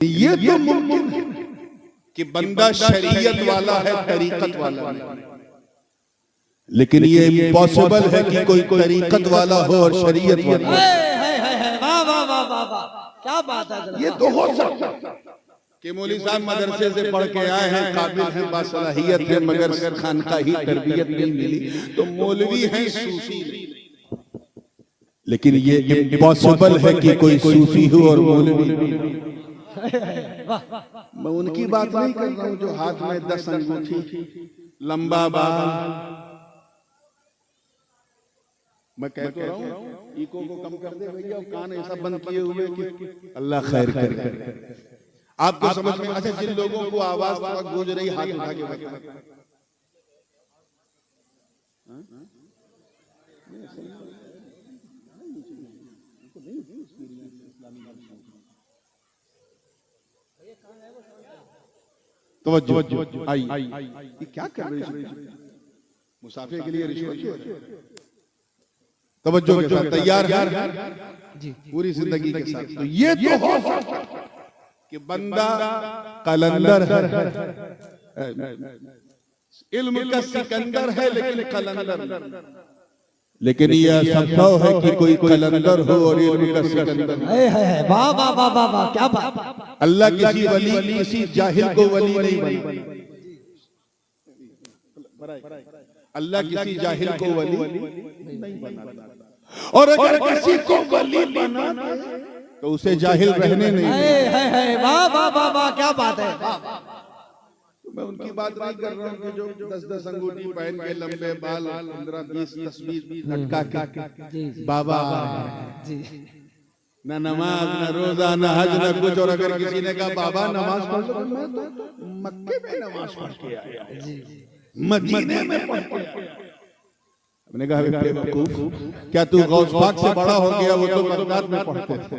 ये तो मुमकिन है कि बंदा शरीयत वाला है, तरीकत वाला नहीं, लेकिन ये इम्पॉसिबल है कि कोई तरीकत वाला हो और शरीयत वाला। वाह वाह वाह वाह वाह, क्या बात है। ये तो हो सकता है कि मौलवी साहब मदरसे से पढ़ के आए हैं, काबिल हैं, बासलाहियत है, मगर खानकाही तरबियत नहीं मिली तो मौलवी हैं सूफी नहीं। लेकिन ये इम्पॉसिबल है कि कोई सूफी हो और मौलवी। मैं उनकी बात नहीं कर रहा हूँ जो हाथ में 10 अंगूठी, लंबा बाल। मैं कह तो रहा हूँ इको को कम कर दे भैया, कान ऐसा बंद किए हुए कि अल्लाह खैर करे। आपको समझ में? अच्छा, जिन लोगों को आवाज गूंज रही हाथ उठा के बताएं। तवज्जो आई, ये क्या कर रही है? मुसाफिर के लिए रिश्वत। तवज्जो के साथ तैयार है पूरी जिंदगी के साथ। तो ये तो हो सकता है कि बंदा कलंदर है, इल्म का सिकंदर है लेकिन कलंदर। लेकिन यह संभव है कि कोई कलंदर हो और इल्म का सिकंदर। वाह वाह वाह वाह वाह, क्या बात। अल्लाह किसी वली, किसी जाहिल को वली नहीं बना। अल्लाह किसी जाहिल को वली नहीं बना, और अगर किसी को वली बना तो उसे जाहिल रहने नहीं। वाह वाह वाह वाह, क्या बात है। मैं उनकी बात नहीं कर रहा हूँ कि जो 10-10 अंगूठी पहन के, लंबे बाल, 15-20 तस्वीर लटका के बाबा, ना नमाज, ना रोजा, ना हज, ना कुछ। और अगर किसी ने कहा बाबा नमाज पढ़ लो, मैं तो मक्के में नमाज पढ़ के आया, मदीने में पढ़ के आया। मैंने कहा बेवकूफ, क्या तू गौस पाक से बड़ा हो गया? वो तो बगदाद में पढ़ते थे।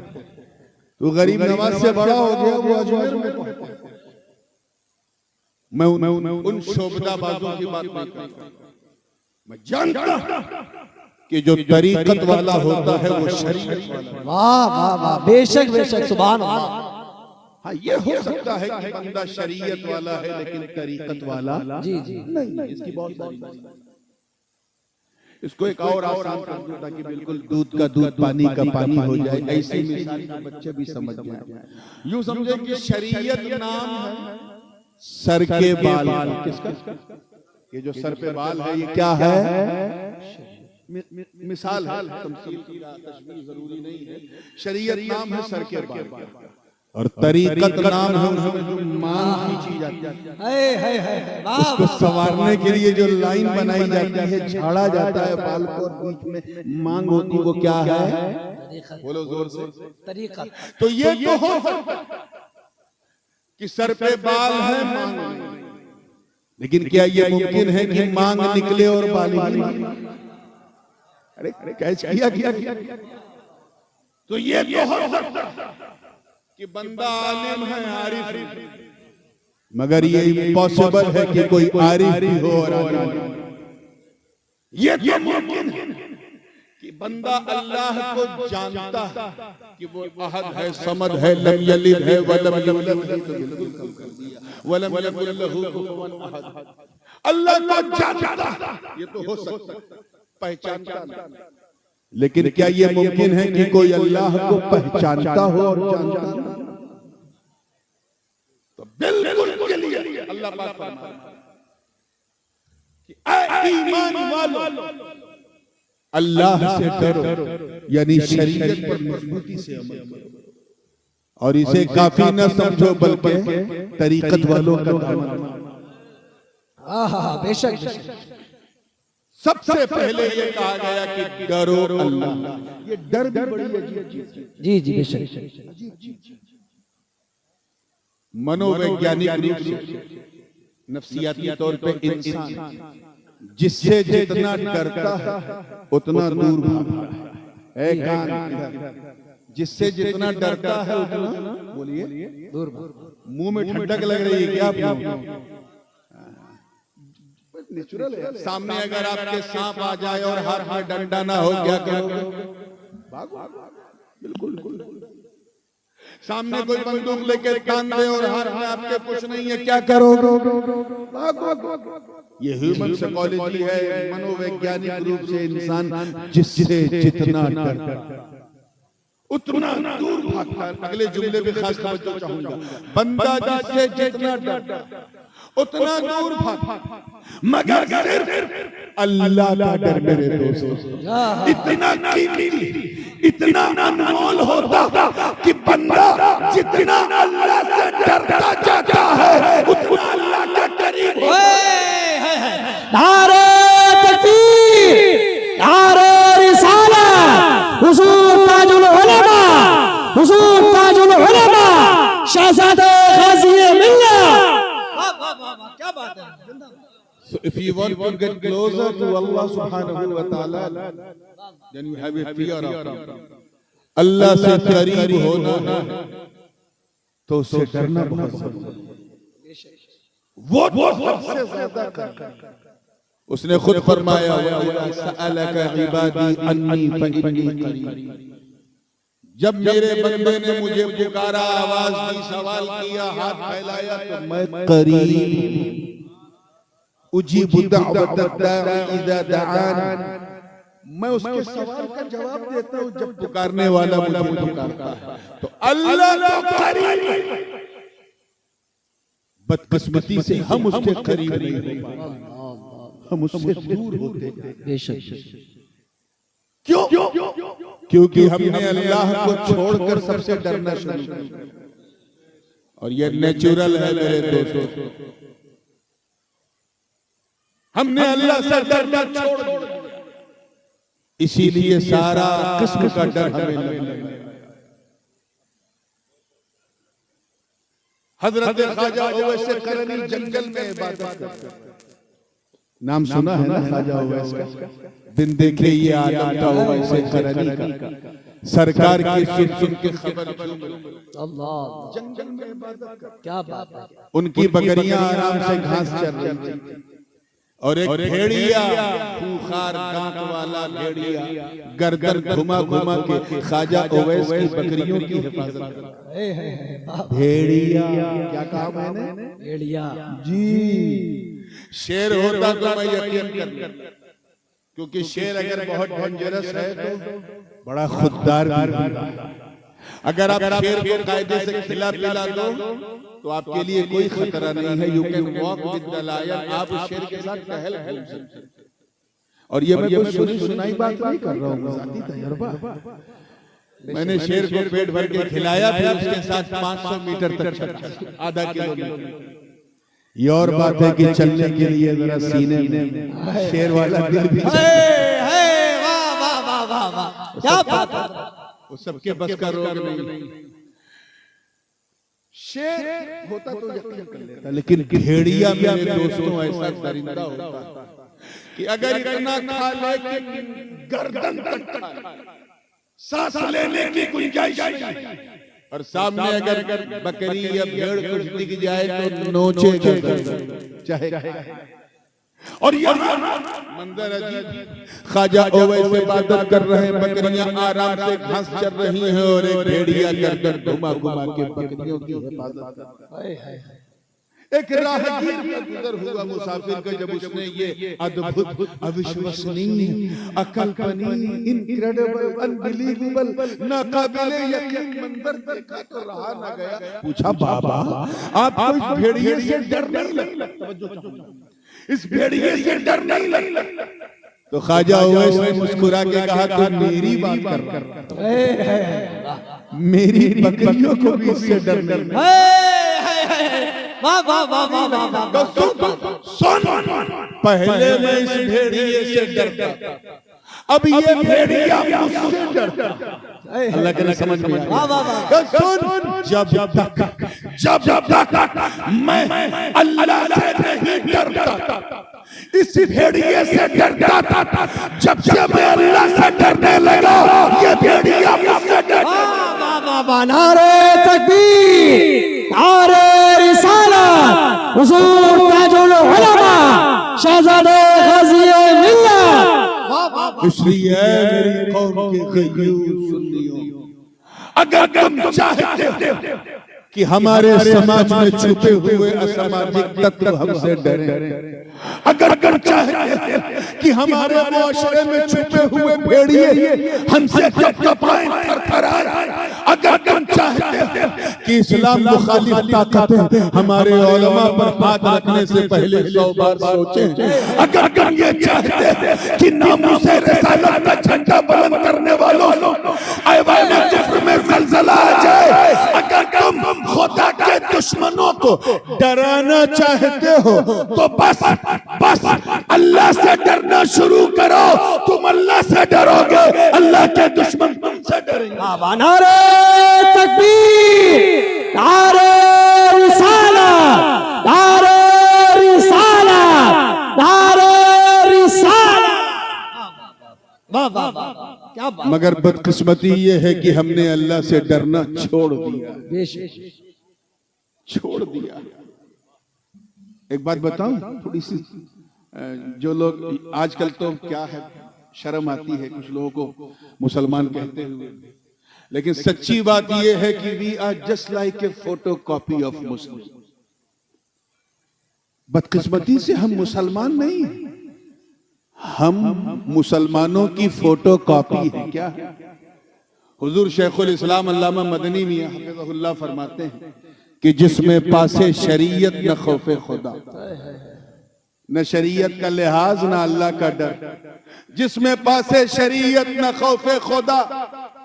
तू गरीब नवाज से बड़ा हो गया, वो अजमेर में पढ़ते थे। मैं उन शोभदाबाजों की बात नहीं कर रहा। मैं जानता कि जो तरीकत वाला होता है वो शरीयत वाला। वाह वाह वाह, बेशक बेशक, सुभान अल्लाह। हाँ, ये हो सकता है कि बंदा शरीयत वाला है लेकिन तरीकत वाला नहीं। इसकी बहुत सारी, इसको एक और आसान कर दो ताकि बिल्कुल दूध का दूध, पानी का पानी हो जाए। ऐसी मिसाल बच्चे भी समझ जाए। यूं समझे कि शरीयत नाम है सर के बाल। किसका? ये जो सर पे बाल है, ये क्या है? मिसाल है, तमसील या तशबीह जरूरी नहीं है। शरीयत नाम है सर के बाल, और तरीकत नाम है उसमें जो मांग खींची जाती है, उसको संवारने के लिए जो लाइन बनाई जाती है, झाड़ा जाता है बाल को, और बीच में मांग होती है। वो क्या है? बोलो जोर से। तरीकत। तो ये तो हो सकता कि सर पे बाल है, मांग नहीं। लेकिन क्या ये मुमकिन है कि मांग निकले और बाल नहीं? अरे कैच किया। तो ये तो हो सकता कि बंदा आलिम है, आरिफ है, मगर ये इम्पॉसिबल है कि कोई आरिफ भी हो और आलिम। ये तो मुमकिन है कि बंदा अल्लाह को जानता कि वो अहद है, समद है, लम यलिद है, वलम यूलद है, तो बिल्कुल कम कर दिया, वलम यकुल लहू कुफुवन अहद। अल्लाह को जानता, ये तो हो सकता, पहचानता। लेकिन क्या ये मुमकिन है कि कोई अल्लाह को पहचानता हो और जानता हो? तो बिल्कुल के लिए अल्लाह पाक फरमाता है कि ऐ ईमान वालों, अल्लाह से डरो, यानी शरीयत पर मजबूती से अमल करो। और इसे काफी न समझो बल्कि तरीकत वालों का दामन। बेशक। सबसे पहले ये कहा गया कि डरो अल्लाह। ये डर भी बड़ी अजीब चीज है। जी जी, बेशक। मनोवैज्ञानिक रूप से, नफ्सियाती तौर पे इंसान जिससे जितना डरता है उतना दूर भागता है। कान, जिससे जितना डरता है उतना, बोलिए, दूर। मुंह में ठंडक लग रही है क्या आपको? नेचुरल है। सामने अगर आपके सांप आ जाए और हाथ में डंडा ना हो, क्या करोगे? भागो। बिल्कुल। सामने कोई बंदूक लेके तान दे और हाथ में आपके कुछ नहीं है, क्या करोगे? ये ह्यूमन साइकोलॉजी है, मनोवैज्ञानिक रूप से इंसान जिससे जितना डरता उतना दूर भागता है। अगले जुमले पे खास तवज्जो चाहूंगा, बंदा जिससे जितना डरता उतना दूर भागता, मगर सिर्फ अल्लाह का डर मेरे दोस्तों इतना कीमती, इतना अनमोल होता कि बंदा जितना अल्लाह से डरता जाता है उतना अल्लाह का करीब होता है। नारे तकबीर, नारे रिसालत, हुजूर ताजुल उलमा, हुजूर ताजुल उलमा, शहजादे गाज़ी मिल्लत। क्या बात है। So if you want to get closer to Allah subhanahu wa ta'ala, then you have a fear of Him. अल्लाह से करीब होना है तो उससे डरना बहुत जरूरी है। वो सबसे ज्यादा कर उसने खुद फरमाया, सअलका इबादी अन्नी फइन्नी करीब। जब मेरे बंदे ने मुझे पुकारा, आवाज दी, सवाल किया, हाथ फैलाया तो मैं करीब, उजीबु दअवत दाई इज़ा दआन, मैं उसके सवाल का जवाब देता हूं जब पुकारने वाला मुझे पुकारता है। तो अल्लाह तो करीब, बदकिस्मती से हम उसके करीब नहीं हो पाते, हम उससे दूर होते हैं। क्यों? क्योंकि हमने अल्लाह को छोड़कर सबसे डरना शुरू किया, और ये नेचुरल है मेरे दोस्तों। हमने अल्लाह से डरना छोड़ दिया, इसीलिए सारा किस्म का डर हमें लगने लगा। हजरत ख्वाजा ओवैस करनी जंगल में इबादत करते थे। नाम सुना है ना ख्वाजा ओवैस का? दिन देखे ये आदम था ओवैस करनी का, सरकार की सुन के खबर अल्लाह, जंगल में इबादत करते। क्या बात है। उनकी बकरियां आराम से घास चर रही थी, और एक भेड़िया, खूंखार दांत वाला भेड़िया, गर्दन घुमा घुमा के ख्वाजा ओवैस की बकरियों की हिफाजत करता। भेड़िया, क्या कहा मैंने? भेड़िया जी। शेर होता तो मैं यकीन कर लेता, क्योंकि शेर अगर बहुत डेंजरस है तो बड़ा खुददार भी। अगर आप शेर को कायदे से खिला पिला दो तो आपके लिए कोई खतरा नहीं है। You can walk with the lion, आप उस शेर के साथ टहल घूम सकते हैं। और ये मैं कोई सुनी सुनाई बात नहीं कर रहा हूँ, ज़ाती तजुर्बा। मैंने शेर को पेट भर के खिलाया, फिर उसके साथ 500 मीटर तक चला, आधा किलोमीटर। ये और बात है कि चलने के लिए जरा सीने में शेर वाला दिल भी, वाह वाह वाह वाह वाह, क्या बात है। वो सबके बस का रोग नहीं। शेर होता तो यकीन कर लेता, लेकिन भेड़िया मेरे दोस्तों ऐसा दरिंदा होता कि अगर इतना खा ले कि गर्दन तक खा ले, सांस लेने की गुंजाइश नहीं, और सामने अगर बकरी या भेड़ कुछ दिख जाए तो नोचेगा गर्दन, चाहे। और यहाँ मंजर अजीब, ख्वाजा ओवैस इबादत कर रहे हैं, बकरियां आराम से घास चर रही हैं, और एक भेड़िया गर्दन घुमा घुमा के बकरियों की हिफाजत कर रहा है। एक राहगीर का गुजर हुआ मुसाफिर का, जब उसने ये अद्भुत, अविश्वसनीय, अकल्पनीय, इनक्रेडिबल, अनबिलीवेबल, नाकाबिले यकीन मंजर देखा तो रहा न गया। पूछा, बाबा आपको इस भेड़िए से डर नहीं लगता? इस भेड़िए से डर नहीं लगता? तो ख्वाजा ओवैस ने मुस्कुरा के कहा, तो मेरी बात कर रहा है, मेरी बकरियों को भी इससे डर नहीं लगता। वाह वाह वाह वाह वाह। सुन, पहले मैं इस भेड़िए से डरता, अब ये भेड़िया मुझसे डरता। अल्लाह के समझ में आया। वाह वाह वाह। सुन, जब तक मैं अल्लाह से नहीं डरता, इस भेड़िए से डरता था, जब से मैं अल्लाह से डरने लगा, ये भेड़िया मुझसे डरता। वाह वाह वाह, नारे तकबीर, नारे रिसालत, हुजूर ताजुल उलमा, शहजादे गाज़ी मिल्लत। इसलिए मेरी कौम के गयूर सुन्नियों, अगर तुम चाहते हो कि हमारे समाज में छुपे हुए असामाजिक तत्व हमसे डरे, अगर तुम चाहते हो कि हमारे मुआशरे में छुपे हुए भेड़िए हमसे कपकपाएं, थरथराएं, अगर तुम चाहते हो कि इस्लाम मुखालिफ ताकतें हमारे उलमा पर हाथ रखने से पहले 100 बार सोचें, अगर तुम ये चाहते हो कि नामूसे रिसालत का झंडा बुलंद करने वालों ऐवान कुफ्र में ज़लज़ला आ जाए, अगर तुम खुदा के दुश्मनों को डराना चाहते हो तो बस अल्लाह से डरना शुरू करो। तुम अल्लाह से डरोगे, अल्लाह के दुश्मन तुमसे डरेंगे। नारे तकबीर, नारे रिसालत, नारे रिसालत, नारे रिसालत। वाह वाह वाह, क्या बात। मगर बदकिस्मती ये है कि हमने अल्लाह से डरना छोड़ दिया, छोड़ दिया। एक बात बताऊं थोड़ी सी, जो लोग आजकल तो क्या है, शर्म आती है कुछ लोगों को मुसलमान कहते हुए, लेकिन सच्ची बात यह है कि we are just like a photo copy of Muslim. बदकिस्मती से हम मुसलमान नहीं हैं, हम मुसलमानों की फोटो कॉपी है। क्या हुजूर शेखुल इस्लाम अल्लामा मदनी मियां हफिज़हुल्लाह फरमाते हैं कि जिसमें पासे शरीयत न खौफे खुदा, न शरीयत का लिहाज न अल्लाह का डर, जिसमें पासे शरीयत न खौफे खुदा,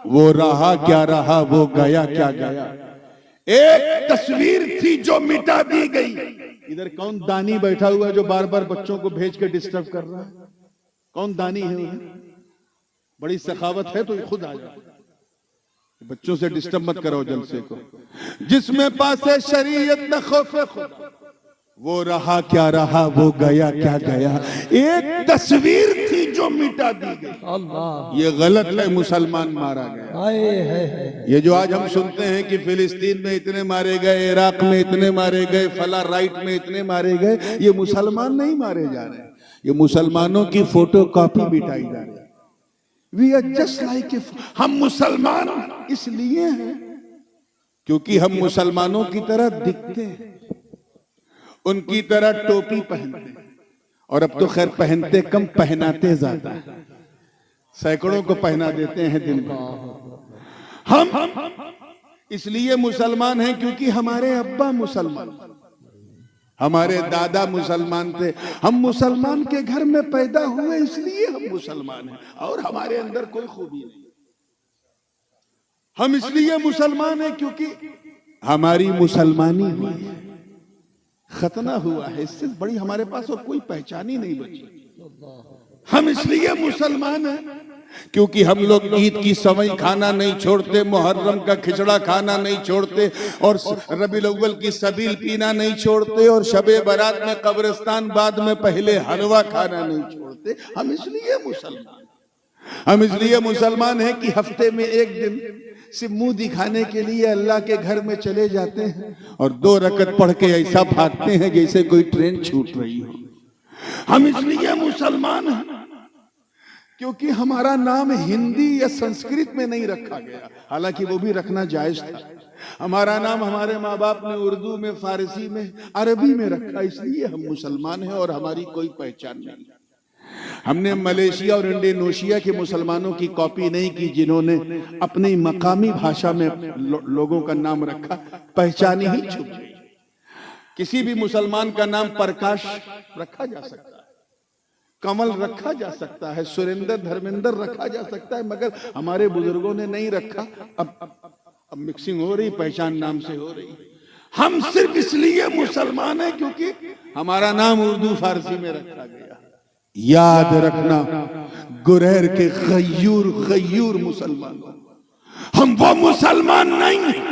वो रहा क्या रहा, वो गया क्या गया। एक तस्वीर थी जो मिटा दी गई। इधर कौन दानी बैठा हुआ है जो बार बार बच्चों को भेज के डिस्टर्ब कर रहा है? कौन दानी है उधर? बड़ी सखावत है तो खुद आ जाओ, बच्चों से डिस्टर्ब मत करो जलसे को। जिसमें पासे शरीयत न खौफे खुदा, वो रहा क्या रहा, वो गया क्या गया। एक तस्वीर थी जो मिटा दी गई। अल्लाह, ये गलत है, मुसलमान मारा गया। ये जो आज हम सुनते हैं कि फिलिस्तीन में इतने मारे गए, इराक में इतने मारे गए, फला राइट में इतने मारे गए, ये मुसलमान नहीं मारे जा रहे, ये मुसलमानों की फोटो कॉपी मिटाई जा रही। We are just like a, हम मुसलमान इसलिए हैं क्योंकि हम मुसलमानों की तरह दिखते हैं, उनकी तरह टोपी पहनते हैं, और अब तो खैर पहनते कम, पहनाते ज्यादा, सैकड़ों को पहना देते हैं दिन भर। हम इसलिए मुसलमान हैं क्योंकि हमारे अब्बा मुसलमान, हमारे दादा मुसलमान थे, हम मुसलमान के घर में पैदा हुए इसलिए हम मुसलमान हैं, और हमारे अंदर कोई खूबी नहीं। हम इसलिए मुसलमान हैं क्योंकि हमारी मुसलमानी हुई है, खतना हुआ है, इससे बड़ी हमारे पास और कोई पहचान ही नहीं बची। हम इसलिए मुसलमान हैं क्योंकि हम लोग ईद की सवई खाना नहीं छोड़ते, मुहर्रम का खिचड़ा खाना नहीं छोड़ते, और रबीउल अव्वल की सबील पीना नहीं छोड़ते, और शबे बारात में कब्रिस्तान बाद में पहले हलवा खाना नहीं छोड़ते। हम इसलिए मुसलमान, हम इसलिए मुसलमान हैं कि हफ्ते में एक दिन से मुंह दिखाने के लिए अल्लाह के घर में चले जाते हैं और 2 रकत पढ़ के ऐसा भागते हैं जैसे कोई ट्रेन छूट रही हो। हम इसलिए मुसलमान हैं क्योंकि हमारा नाम हिंदी या संस्कृत में नहीं रखा गया, हालांकि वो भी रखना जायज था। हमारा नाम हमारे माँ बाप ने उर्दू में, फारसी में, अरबी में रखा, इसलिए हम मुसलमान हैं और हमारी कोई पहचान नहीं। हमने मलेशिया और इंडोनेशिया के मुसलमानों की कॉपी नहीं की जिन्होंने अपनी मकामी भाषा में लोगों का नाम रखा, पहचान ही छुप गई। किसी भी मुसलमान का नाम प्रकाश रखा जा सकता है, कमल रखा जा सकता है, सुरेंद्र धर्मेंद्र रखा जा सकता है, मगर हमारे बुजुर्गों ने नहीं रखा। अब मिक्सिंग हो रही, पहचान नाम से हो रही। हम सिर्फ इसलिए मुसलमान हैं क्योंकि हमारा नाम उर्दू फारसी में रखा गया। याद रखना, गुरैर के गयूर गयूर मुसलमान, हम वो मुसलमान नहीं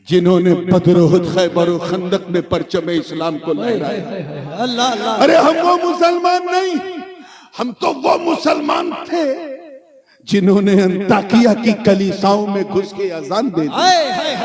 जिन्होंने बदर उहद खैबर और खंदक में परचम इस्लाम को लहराया। अल्लाह अल्लाह, अरे हम वो मुसलमान नहीं, हम तो वो मुसलमान थे जिन्होंने अंताकिया की कलीसाओं में घुस के अजान दे दी।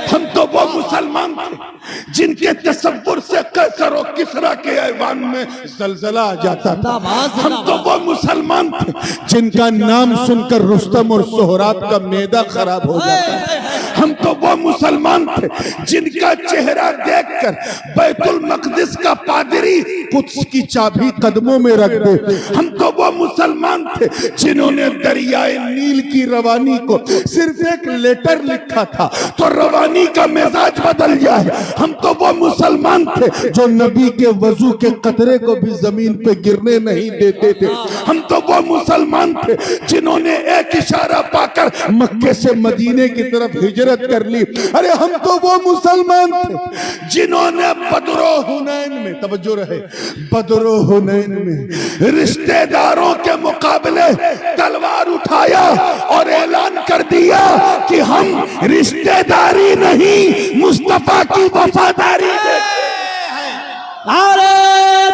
हम तो वो मुसलमान थे जिनके तसव्वुर से कैसर और किसरा के ऐवान में जलजला आ जाता था। हम तो वो मुसलमान थे जिनका नाम सुनकर रुस्तम और सोहराब का मैदा खराब हो जाता है। हम तो वो मुसलमान थे जिनका चेहरा देखकर बैतुल मक़दिस का पादरी कुद्स की चाबी कदमों में रख दे। हम तो वो मुसलमान थे जिन्होंने दरियाए नील की रवानी को सिर्फ एक लेटर लिखा था तो रवानी का मिजाज बदल जाए। हम तो वो मुसलमान थे जो नबी के वजू के कतरे को भी जमीन पे गिरने नहीं देते थे। हम तो वो मुसलमान थे जिन्होंने एक इशारा पाकर मक्के से मदीने की तरफ हिजरत कर ली। अरे हम तो वो मुसलमान थे जिन्होंने बदरो हुनैन में, तवज्जो रहे, बदरो हुनैन में रिश्तेदारों के मुकाबले तलवार उठाया और ऐलान कर दिया कि हम रिश्तेदारी नहीं मुस्तफा की वफादारी देते हैं। नारे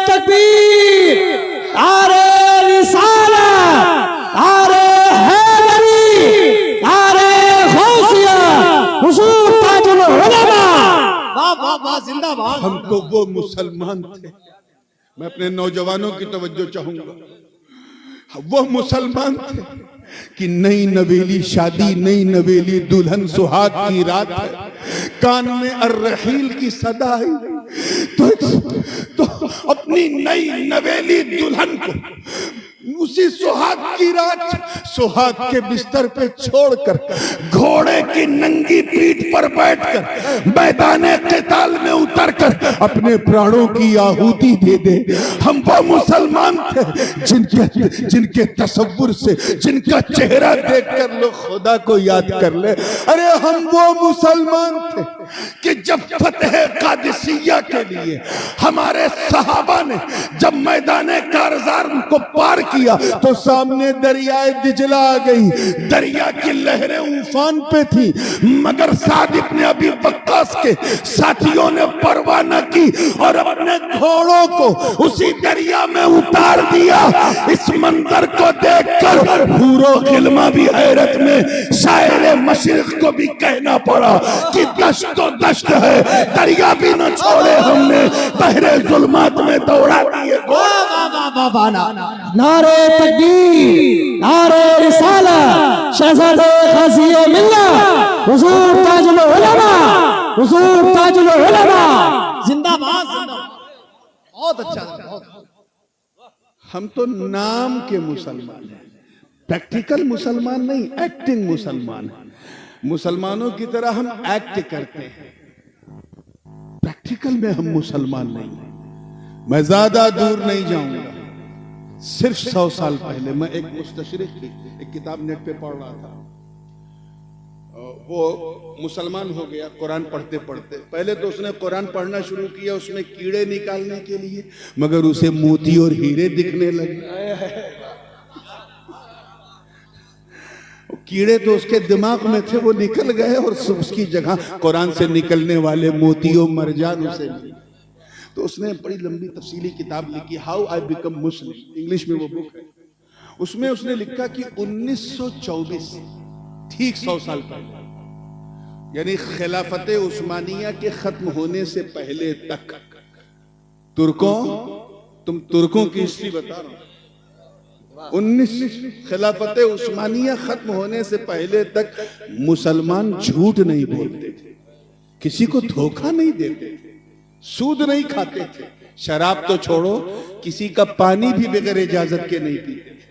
तकबीर, नारे रिसालत, नारे हैदरी, नारे गौसिया, हुजूर ताजुल उलमा। वाह वाह वाह, जिंदाबाद। हम तो वो मुसलमान थे, मैं अपने नौजवानों की तवज्जो चाहूंगा, वो मुसलमान थे कि नई नवेली शादी, नई नवेली दुल्हन, सुहाग की रात है, कान में अर्रहील की सदा आई तो अपनी नई नवेली दुल्हन को उसी सुहाग की रात सुहाग के बिस्तर पे छोड़कर घोड़े की नंगी पीठ पर बैठकर मैदाने क़िताल में उतरकर अपने प्राणों की आहुति दे दे। हम वो मुसलमान थे जिनके तसव्वुर से, जिनका चेहरा देखकर लोग खुदा को याद कर ले। अरे हम वो मुसलमान थे कि जब फतेह कादिसिया के लिए हमारे सहाबा ने जब मैदाने कारज़ार को पार किया तो सामने दरियाए दिजला आ गई। दरिया की लहरें उफान पे थी मगर साद इब्ने अबी वक्कास के साथियों ने परवाह न की और अपने घोड़ों को उसी दरिया में उतार दिया। इस मंजर को देखकर हूरो गिल्मा भी हैरत में, शायर मशरिक को भी कहना पड़ा कि दश्त तो दश्त है, दरिया भी न छोड़े हमने, बहरे जुल्मात में दौड़ा दिए। नारे तकबीर, नारे रिसालत, शहजादे ग़ाज़ी मिल्लत, हुजूर ताजुल उलमा, हुजूर ताजुल उलमा, जिंदाबाद जिंदाबाद। बहुत अच्छा, बहुत। हम तो नाम के मुसलमान हैं, प्रैक्टिकल मुसलमान नहीं, एक्टिंग मुसलमान हैं। मुसलमानों की तरह हम एक्ट करते हैं, प्रैक्टिकल में हम मुसलमान नहीं हैं। मैं ज्यादा दूर नहीं जाऊंगा, सिर्फ 100 साल पहले मैं एक मुस्तशरिक की एक किताब नेट पे पढ़ रहा था। वो मुसलमान हो गया कुरान पढ़ते पढ़ते। पहले तो उसने कुरान पढ़ना शुरू किया उसमें कीड़े निकालने के लिए, मगर उसे मोती और हीरे दिखने लगे। कीड़े तो उसके दिमाग में थे, वो निकल गए और उसकी जगह कुरान से निकलने वाले मोतियों मरजान उसे मिले। तो उसने बड़ी लंबी तफसीली किताब लिखी, how I become Muslim, English में वो बुक है। उसमें उसने लिखा कि 1924 ठीक 100 साल पहले, यानी खिलाफत उस्मानिया के खत्म होने से पहले तक तुम तुर्कों की हिस्ट्री बता रहा हूं, 19 खिलाफत उस्मानिया खत्म होने से पहले तक मुसलमान झूठ नहीं बोलते थे, किसी को धोखा नहीं देते थे, सूद नहीं खाते थे, शराब तो छोड़ो किसी का पानी भी बगैर इजाजत के नहीं पीते थे,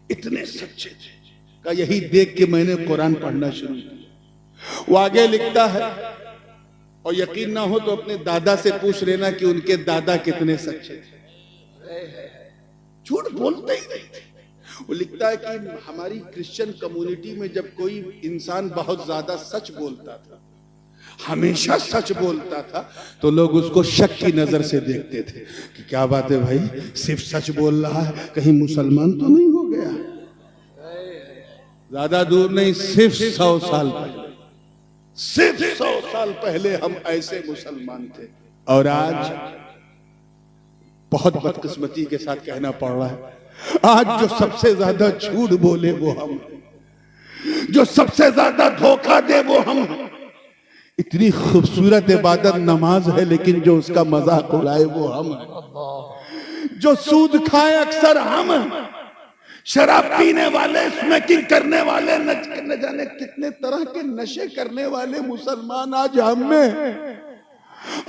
इतने सच्चे थे। का यही देख के मैंने कुरान पढ़ना शुरू किया। वो आगे लिखता है, और यकीन ना हो तो अपने दादा से पूछ लेना कि उनके दादा कितने सच्चे थे, झूठ बोलते ही नहीं थे। वो लिखता है कि हमारी क्रिश्चियन कम्युनिटी में जब कोई इंसान बहुत ज्यादा सच बोलता था, हमेशा सच बोलता था, तो लोग उसको शक की नजर से देखते थे कि क्या बात है भाई, सिर्फ सच बोल रहा है, कहीं मुसलमान तो नहीं हो गया। ज्यादा दूर नहीं, सिर्फ 100 साल पहले, सिर्फ 100 साल पहले हम ऐसे मुसलमान थे। और आज बहुत बदकिस्मती के साथ कहना पड़ रहा है, आज जो सबसे ज्यादा झूठ बोले वो हम हैं, जो सबसे ज्यादा धोखा दे वो हम हैं। इतनी खूबसूरत इबादत नमाज है, लेकिन जो उसका मजाक उड़ाए वो हम हैं। जो सूद खाए अक्सर हम हैं। शराब पीने वाले, स्मोकिंग करने वाले, न जाने कितने तरह के नशे करने वाले मुसलमान आज हम में।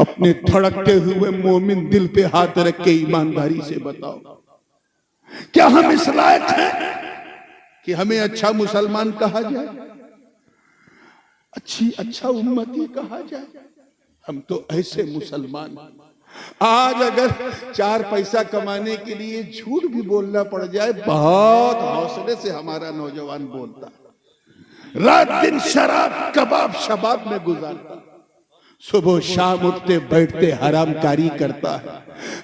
अपने धड़कते हुए मोमिन दिल पे हाथ रख के ईमानदारी से बताओ, क्या हम इस लायक हैं कि हमें अच्छा मुसलमान कहा जाए, अच्छा उम्मती कहा जाए? हम तो ऐसे मुसलमान। आज अगर 4 पैसा कमाने के लिए झूठ भी बोलना पड़ जाए, बहुत हौसले से हमारा नौजवान बोलता, रात दिन शराब कबाब शबाब में गुजारता, सुबह शाम उठते बैठते हरामकारी करता है।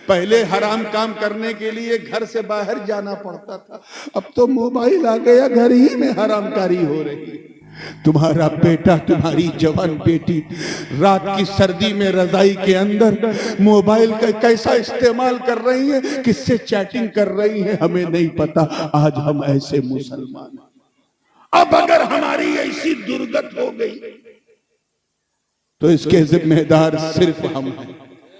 पहले हराम काम करने के लिए घर से बाहर जाना पड़ता था, अब तो मोबाइल आ गया, घर ही में हरामकारी हो रही है। तुम्हारा बेटा, तुम्हारी जवान बेटी रात की सर्दी में रजाई के अंदर मोबाइल का कैसा इस्तेमाल कर रही है, किससे चैटिंग कर रही है, हमें नहीं पता। आज हम ऐसे मुसलमान। अब अगर हमारी ऐसी दुर्गत हो गई तो इसके जिम्मेदार सिर्फ हम हैं।